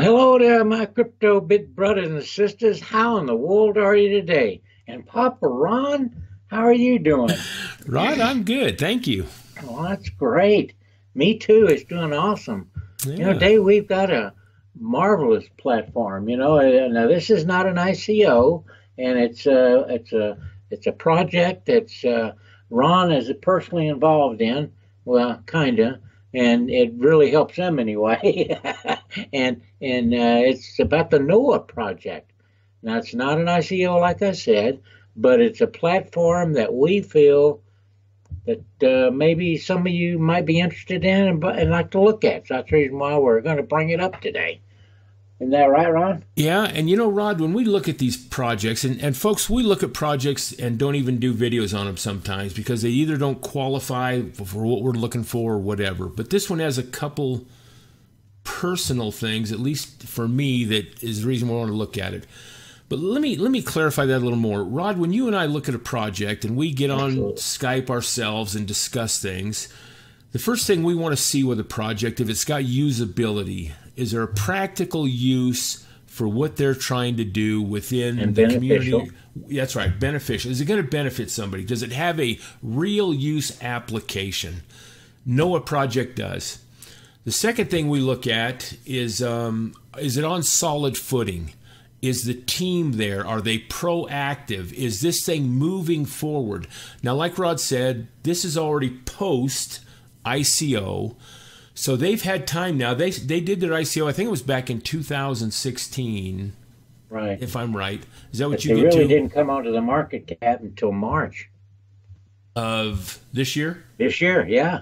Hello there, my crypto big brothers and sisters. How in the world are you today? And Papa Ron, how are you doing? Rod, I'm good. Thank you. Well, that's great. Me too. It's doing awesome. Yeah. Dave, we've got a marvelous platform. Now this is not an ICO, and it's a project that's Ron is personally involved in. Well, kinda, and it really helps them anyway. and it's about the Noah project. Now it's not an ICO, like I said, but it's a platform that we feel that maybe some of you might be interested in and like to look at. So that's the reason why we're going to bring it up today. Isn't that right, Ron? Yeah, and Rod, when we look at these projects, and folks, we look at projects and don't even do videos on them sometimes because they either don't qualify for what we're looking for or whatever. But this one has a couple personal things, at least for me, that is the reason we want to look at it. But let me clarify that a little more. Rod, when you and I look at a project and we get on Absolutely. Skype ourselves and discuss things, the first thing we want to see with a project, if it's got usability, is there a practical use for what they're trying to do within And the beneficial. community? That's right, beneficial. Is it going to benefit somebody? Does it have a real use application? Noah project does. The second thing we look at is it on solid footing? Is the team there? Are they proactive? Is this thing moving forward? Now, like Rod said, this is already post ICO. So they've had time now. They did their ICO, I think it was back in 2016, Right. if I'm right. Is that what But you they get really to didn't come onto the market cap until March of this year? this year. Yeah.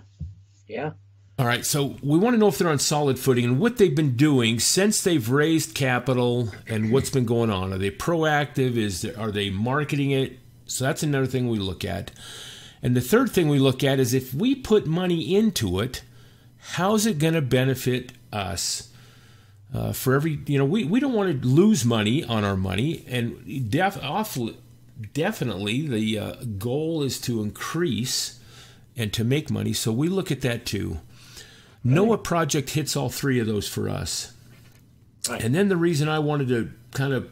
Yeah. All right, so we want to know if they're on solid footing and what they've been doing since they've raised capital and what's been going on. Are they proactive? Are they marketing it? So that's another thing we look at. And the third thing we look at is if we put money into it, how's it going to benefit us? For every, we don't want to lose money on our money, and definitely the goal is to increase and to make money. So we look at that too. Noah project hits all three of those for us. Right. And then the reason I wanted to kind of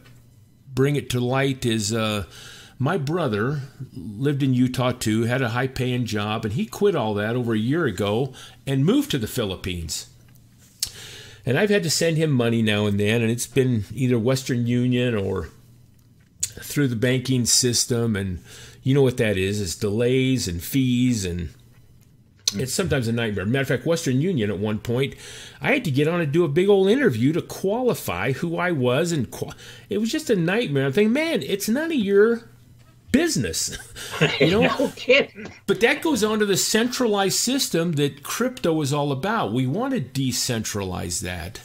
bring it to light is my brother lived in Utah too, had a high-paying job, and he quit all that over a year ago and moved to the Philippines. And I've had to send him money now and then, and it's been either Western Union or through the banking system, and you know what that is. It's delays and fees, and it's sometimes a nightmare. Matter of fact, Western Union at one point, I had to get on and do a big old interview to qualify who I was, and it was just a nightmare. I'm thinking, man, it's none of your business, No kidding. But that goes on to the centralized system that crypto is all about. We want to decentralize that.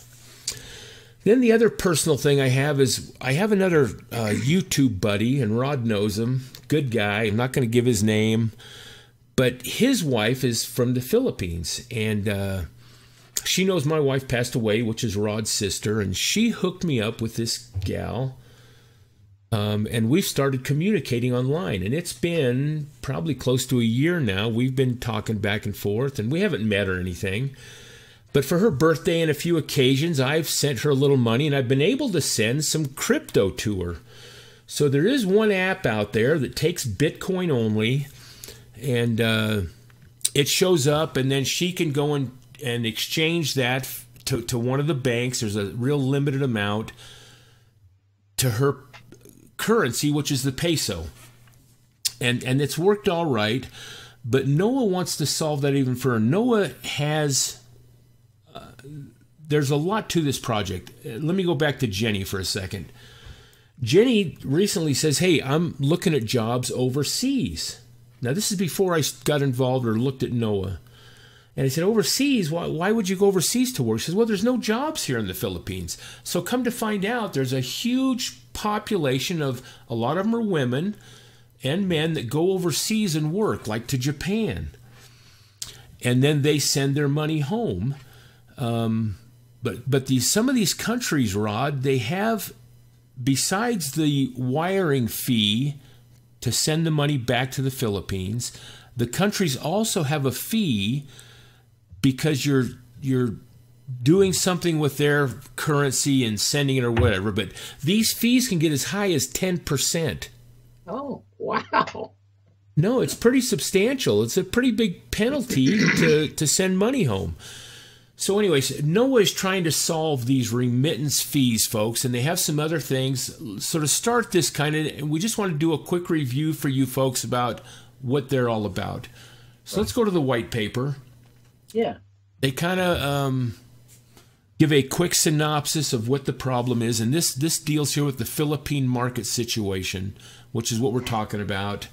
Then the other personal thing I have is I have another YouTube buddy, and Rod knows him. Good guy. I'm not going to give his name. But his wife is from the Philippines, and she knows my wife passed away, which is Rod's sister, and she hooked me up with this gal, and we've started communicating online, and it's been probably close to a year now. We've been talking back and forth, and we haven't met or anything. But for her birthday and a few occasions, I've sent her a little money, and I've been able to send some crypto to her. So there is one app out there that takes Bitcoin only, and it shows up, and then she can go and exchange that to one of the banks. There's a real limited amount to her currency, which is the peso. And it's worked all right, but Noah wants to solve that even further. Noah has... there's a lot to this project. Let me go back to Jenny for a second. Jenny recently says, hey, I'm looking at jobs overseas. Now, this is before I got involved or looked at Noah. And I said, overseas? Why would you go overseas to work? She says, well, there's no jobs here in the Philippines. So come to find out, there's a huge population of, a lot of them are women and men that go overseas and work, like to Japan. And then they send their money home. But some of these countries, Rod, they have, besides the wiring fee to send the money back to the Philippines, the countries also have a fee because you're doing something with their currency and sending it or whatever. But these fees can get as high as 10%. Oh, wow. No, it's pretty substantial. It's a pretty big penalty to send money home. So anyways, Noah is trying to solve these remittance fees, folks, and they have some other things. So to start this we just want to do a quick review for you folks about what they're all about. So let's go to the white paper. Yeah. They kind of give a quick synopsis of what the problem is, and this deals here with the Philippine market situation, which is what we're talking about.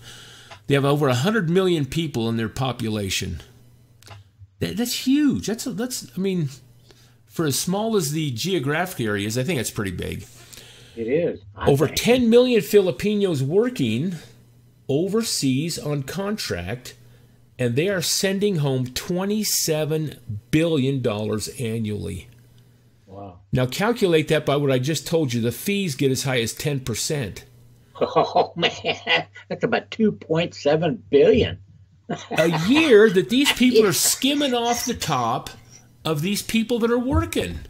They have over 100 million people in their population. That's huge. That's I mean, for as small as the geographic area is, I think it's pretty big. It is. Over 10 million Filipinos working overseas on contract, and they are sending home $27 billion annually. Wow. Now calculate that by what I just told you. The fees get as high as 10%. Oh, man. That's about $2.7 billion. A year that these people are skimming off the top of these people that are working.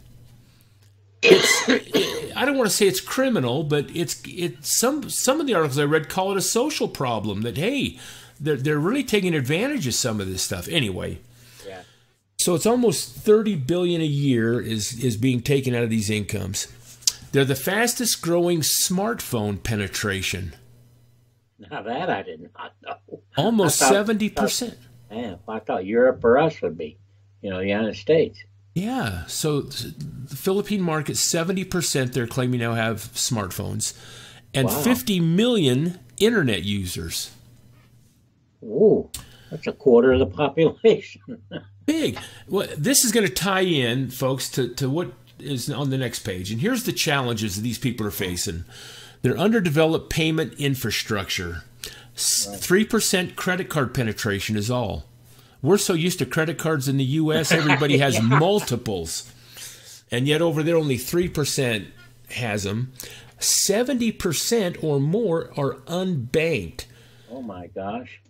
I don't want to say it's criminal, but it's some of the articles I read call it a social problem, that hey, they're really taking advantage of some of this stuff. Anyway, yeah. So it's almost $30 billion a year is being taken out of these incomes. They're the fastest growing smartphone penetration. Now that I did not know. Almost 70%. Man, I thought Europe or us would be, the United States. Yeah. So the Philippine market, 70% they're claiming now have smartphones, and 50 million internet users. Ooh, that's a quarter of the population. Big. Well, this is going to tie in, folks, to what is on the next page. And here's the challenges that these people are facing. They're underdeveloped payment infrastructure. 3% credit card penetration is all. We're so used to credit cards in the U.S., everybody has multiples. And yet over there, only 3% has them. 70% or more are unbanked. Oh, my gosh.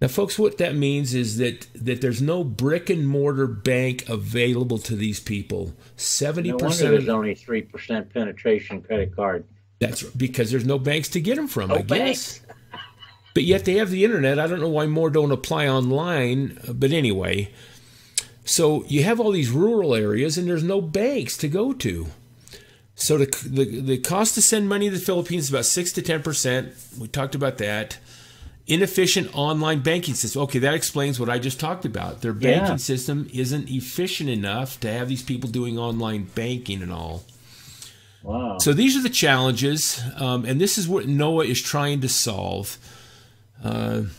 Now, folks, what that means is that there's no brick and mortar bank available to these people. 70%. No wonder there's only 3% penetration credit card. That's because there's no banks to get them from, no I guess. But yet they have the internet. I don't know why more don't apply online. But anyway, so you have all these rural areas and there's no banks to go to. So the cost to send money to the Philippines is about 6 to 10%. We talked about that. Inefficient online banking system. Okay, that explains what I just talked about. Their banking system isn't efficient enough to have these people doing online banking and all. Wow. So these are the challenges, and this is what Noah is trying to solve to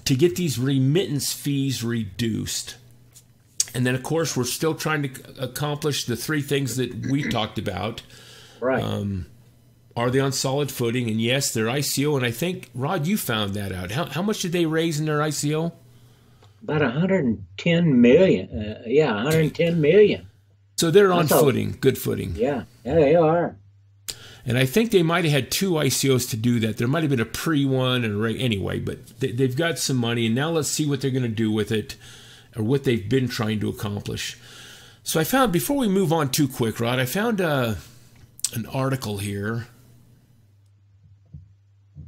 get these remittance fees reduced. And then, of course, we're still trying to accomplish the three things that we talked about. Right. Are they on solid footing? And yes, their ICO, and I think, Rod, you found that out. How much did they raise in their ICO? About 110 million. 110 million. So they're on footing, good footing. Yeah, they are. And I think they might have had 2 ICOs to do that. There might have been a pre one and anyway, but they've got some money, and now let's see what they're going to do with it, or what they've been trying to accomplish. So I found, before we move on too quick, Rod, I found an article here.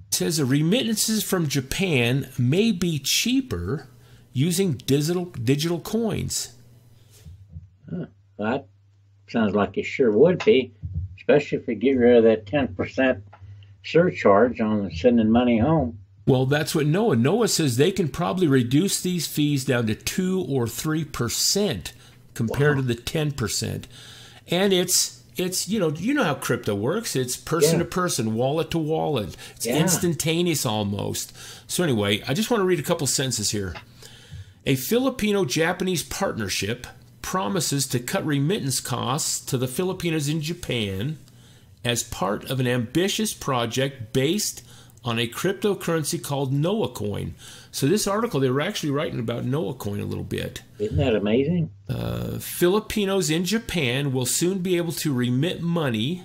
It says remittances from Japan may be cheaper using digital coins. Huh. That sounds like it sure would be, especially if we get rid of that 10% surcharge on sending money home. Well, that's what Noah says. They can probably reduce these fees down to 2 or 3% compared to the 10%. And it's you know how crypto works. It's person to person, wallet to wallet. It's instantaneous almost. So anyway, I just want to read a couple sentences here. A Filipino-Japanese partnership promises to cut remittance costs to the Filipinos in Japan as part of an ambitious project based on a cryptocurrency called NoahCoin. So this article, they were actually writing about NoahCoin a little bit. Isn't that amazing? Filipinos in Japan will soon be able to remit money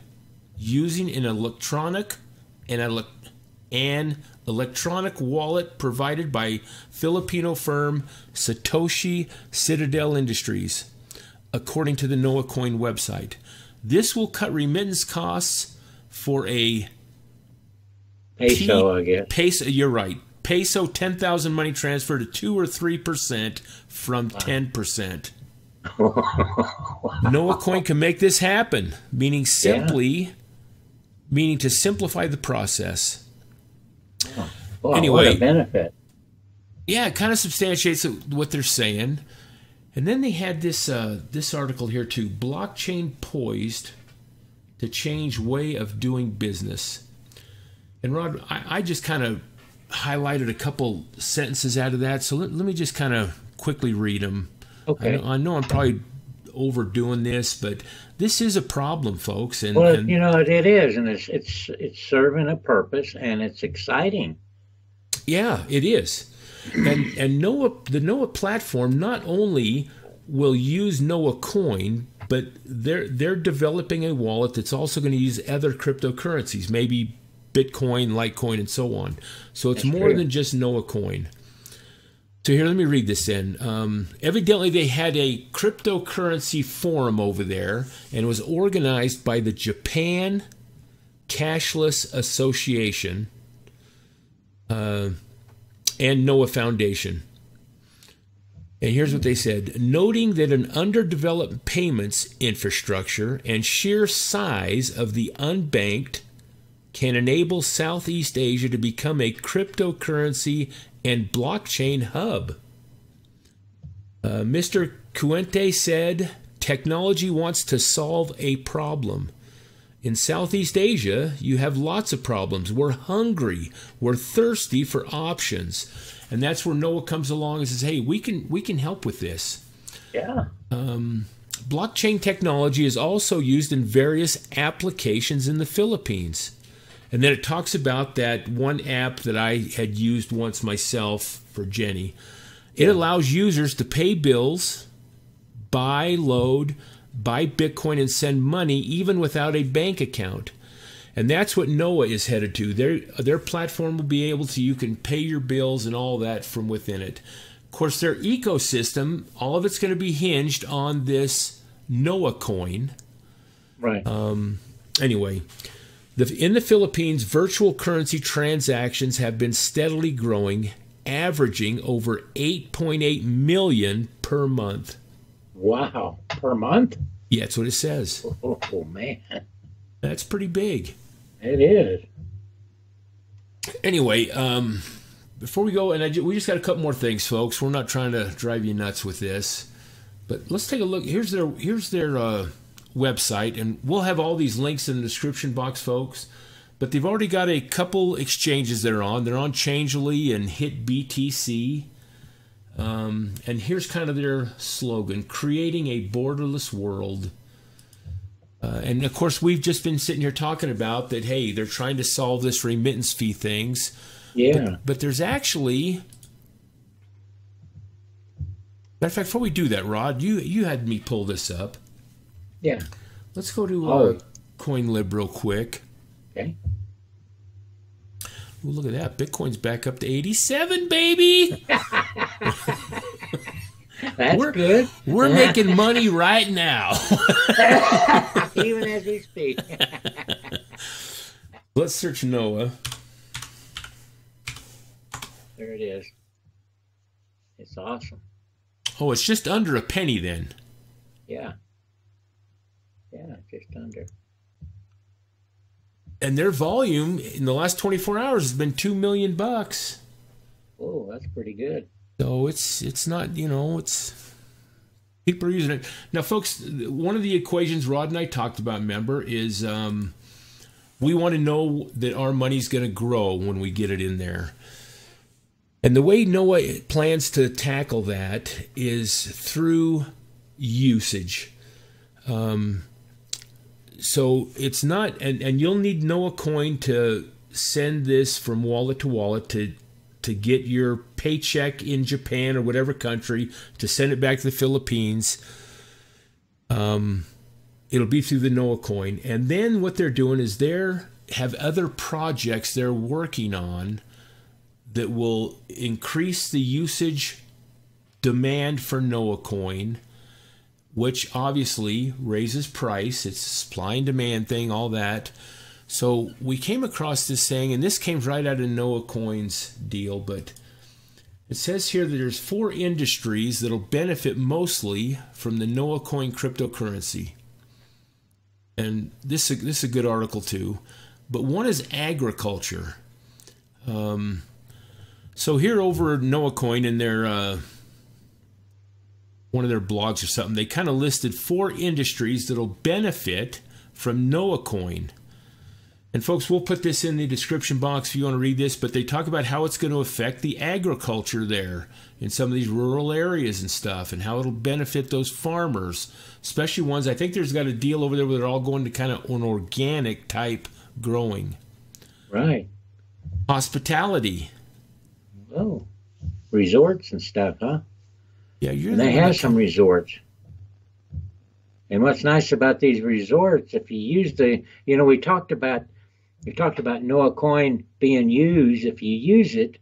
using an electronic wallet provided by Filipino firm Satoshi Citadel Industries. according to the NoahCoin website. This will cut remittance costs for a peso, I guess. Peso, you're right. Peso 10,000 money transfer to 2 or 3% from 10%. NoahCoin can make this happen, meaning to simplify the process. Oh, wow, anyway, what a benefit. Yeah, it kind of substantiates what they're saying. And then they had this article here too: blockchain poised to change way of doing business. And Rod, I just kind of highlighted a couple sentences out of that, so let me just kind of quickly read them. Okay. I know I'm probably overdoing this, but this is a problem, folks. And you know, it is, and it's serving a purpose, and it's exciting. Yeah, it is. And the Noah platform not only will use NoahCoin, but they're developing a wallet that's also going to use other cryptocurrencies, maybe Bitcoin, Litecoin, and so on. So it's more than just NoahCoin. So here, let me read this in. Evidently, they had a cryptocurrency forum over there, and it was organized by the Japan Cashless Association and Noah Foundation. And here's what they said: noting that an underdeveloped payments infrastructure and sheer size of the unbanked can enable Southeast Asia to become a cryptocurrency and blockchain hub. Mr. Cuente said, technology wants to solve a problem. In Southeast Asia, you have lots of problems. We're hungry. We're thirsty for options. And that's where Noah comes along and says, hey, we can help with this. Yeah. Blockchain technology is also used in various applications in the Philippines. And then it talks about that one app that I had used once myself for Jenny. It allows users to pay bills, buy Bitcoin, and send money even without a bank account. And that's what Noah is headed to. Their platform will be able to, you can pay your bills and all that from within it. Of course, their ecosystem, all of it's going to be hinged on this NoahCoin. Right. Anyway, in the Philippines, virtual currency transactions have been steadily growing, averaging over 8.8 million per month. Wow. Per month? Yeah, that's what it says. Oh man. That's pretty big. It is. Anyway, before we go, and we just got a couple more things, folks. We're not trying to drive you nuts with this, but let's take a look. Here's their website, and we'll have all these links in the description box, folks. But they've already got a couple exchanges they're on. They're on Changelly and HitBTC. And here's kind of their slogan: creating a borderless world. And of course, we've just been sitting here talking about that, hey, they're trying to solve this remittance fee things. Yeah. But there's actually... Matter of fact, before we do that, Rod, you had me pull this up. Yeah. Let's go to CoinLib real quick. Okay. Ooh, look at that. Bitcoin's back up to 87, baby. That's good. We're making money right now. Even as we speak. Let's search Noah. There it is. It's awesome. Oh, it's just under a penny then. Yeah. Yeah, just under. And their volume in the last 24 hours has been $2 million. Oh, that's pretty good. So it's not, it's people are using it. Now, folks, one of the equations Rod and I talked about, remember, is we want to know that our money's going to grow when we get it in there. And the way Noah plans to tackle that is through usage. So it's not, and you'll need NoahCoin to send this from wallet to wallet to get your paycheck in Japan or whatever country, to send it back to the Philippines. It'll be through the NoahCoin. And then what they're doing is they have other projects they're working on that will increase the usage demand for NoahCoin which obviously raises price. It's a supply and demand thing, all that. So we came across this saying, and this came right out of NoahCoin's deal, but it says here that there's 4 industries that'll benefit mostly from the NoahCoin cryptocurrency. And this is a good article too. But one is agriculture. So here over at NoahCoin in their one of their blogs or something, they kind of listed 4 industries that'll benefit from NoahCoin. And folks, we'll put this in the description box if you want to read this, but they talk about how it's going to affect the agriculture there in some of these rural areas and stuff, and how it'll benefit those farmers, especially ones, I think there's got a deal over there where they're all going to kind of an organic type growing. Right. Hospitality. Oh, resorts and stuff, huh? Yeah, and they have some resorts. And what's nice about these resorts, if you use we talked about NoahCoin being used. If you use it,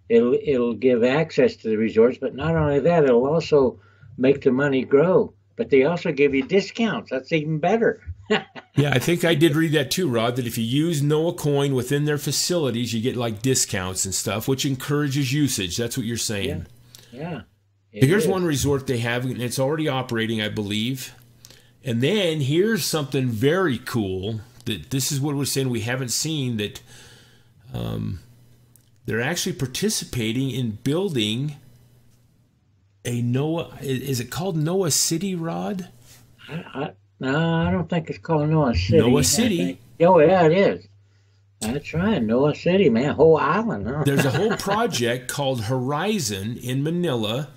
it'll give access to the resorts. But not only that, it'll also make the money grow. But they also give you discounts. That's even better. Yeah, I think I did read that too, Rod, that if you use NoahCoin within their facilities, you get like discounts and stuff, which encourages usage. That's what you're saying. Yeah. Here's one resort they have, and it's already operating, I believe. And then here's something very cool, that this is what we're saying we haven't seen, that they're actually participating in building a Noah, is it called Noah City, Rod? No, I don't think it's called Noah City. Noah City. Oh, yeah, it is. That's right, Noah City, man, whole island, huh? There's a whole project called Horizon in Manila,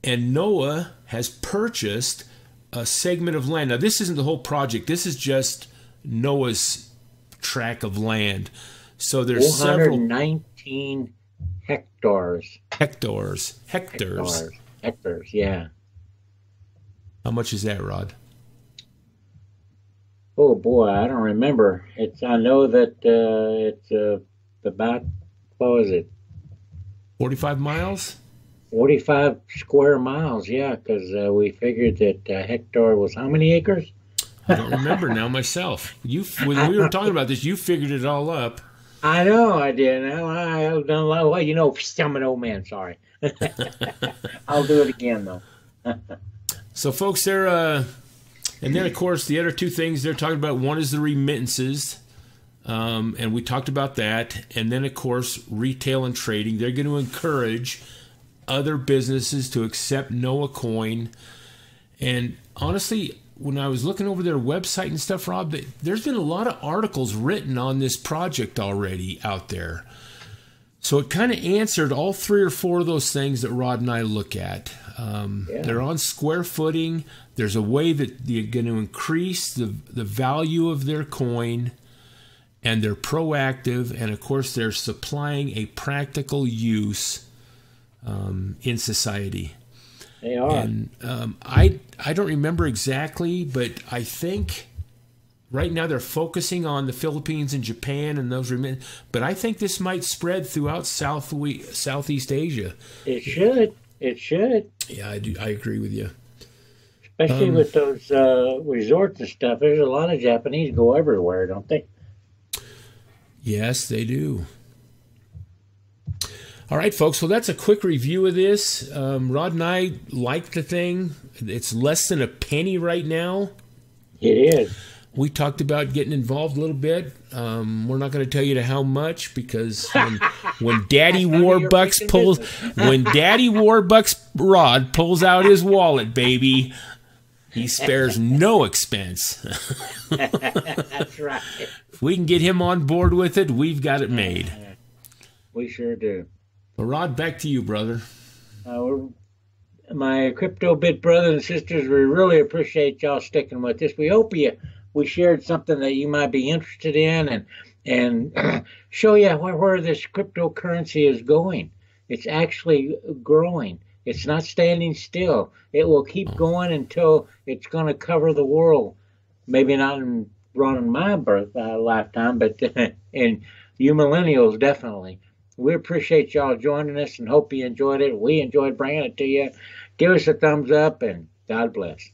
and Noah has purchased a segment of land. Now, this isn't the whole project. This is just Noah's tract of land. So there's 419 hectares. Hectares, yeah. How much is that, Rod? Oh boy, I don't remember. I know that it's about, what was it? 45 miles? 45 square miles, yeah, because we figured that hectare was how many acres? I don't remember now myself. When we were talking about this, you figured it all up. I know I did. I've done a lot. Well, I'm an old man. Sorry. I'll do it again though. So, folks, and then of course the other 2 things they're talking about. One is the remittances, and we talked about that. And then of course retail and trading. They're going to encourage other businesses to accept NoahCoin. And honestly, when I was looking over their website and stuff, Rob, there's been a lot of articles written on this project already out there. So it kind of answered all 3 or 4 of those things that Rod and I look at. They're on square footing. There's a way that they're going to increase the value of their coin, and they're proactive. And of course, they're supplying a practical use in society. They are. And I don't remember exactly, but I think right now they're focusing on the Philippines and Japan and those but I think this might spread throughout Southeast Asia. It should. Yeah, I agree with you. Especially with those resorts and stuff. There's a lot of Japanese go everywhere, don't they? Yes, they do. All right, folks, well, that's a quick review of this. Rod and I like the thing. It's less than a penny right now. It is. We talked about getting involved a little bit. We're not going to tell you to how much, because when Daddy Warbucks Rod pulls out his wallet, baby, he spares no expense. That's right. If we can get him on board with it, we've got it made. We sure do. Well, Rod, back to you, brother. My crypto bit brothers and sisters, we really appreciate y'all sticking with us. We hope we shared something that you might be interested in, and show you where this cryptocurrency is going. It's actually growing. It's not standing still. It will keep going until it's going to cover the world. Maybe not in my lifetime, but in you millennials, definitely. We appreciate y'all joining us and hope you enjoyed it. We enjoyed bringing it to you. Give us a thumbs up, and God bless.